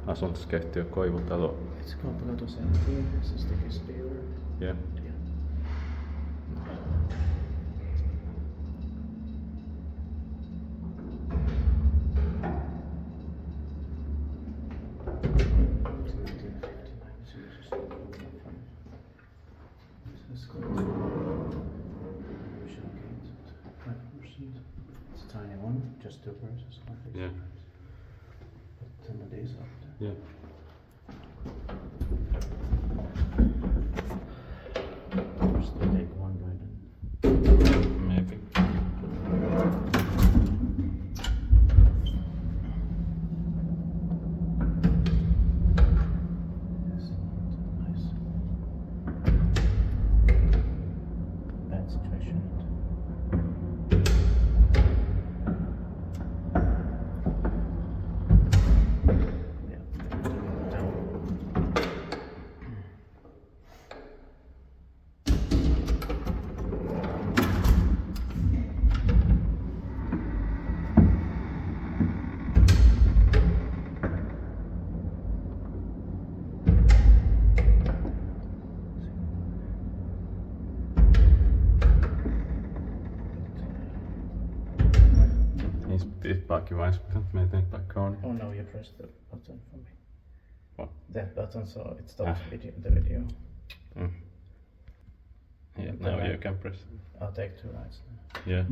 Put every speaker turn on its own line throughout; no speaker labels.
asuntoskeittiö Koivutalo.
It's Kauppakatu 17, it's a sticker dealer.
Yeah.
Yeah. It's a tiny one, just 2 persons.
Yeah.
But somebody's up there.
Yeah.
Just take one right in.
Maybe.
Yes, nice. Bad situation.
It's back, you might make it back on.
Oh no, you pressed the button for me.
What?
That button, so it stops the video.
Mm. Yeah, now you can press.
I'll take 2 rights then.
Yeah.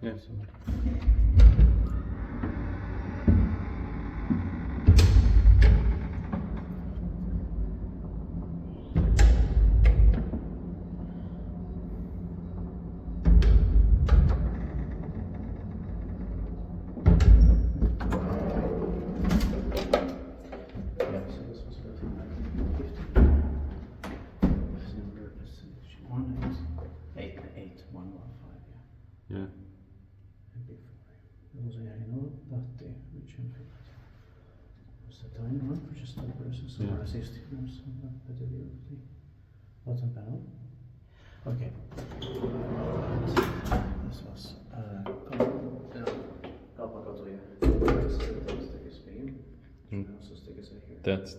Yeah.
Yeah, so this was built in 1950. This number is 18115, yeah.
Yeah.
And before it was a Heinola, but which in fact was a tiny one for just 2 persons, so
Yeah.
160 grams, so not better view of the bottom panel. Okay. This was Kauppakatu, yeah. Stickers beam.
Mm.
Also stickers are here.
That's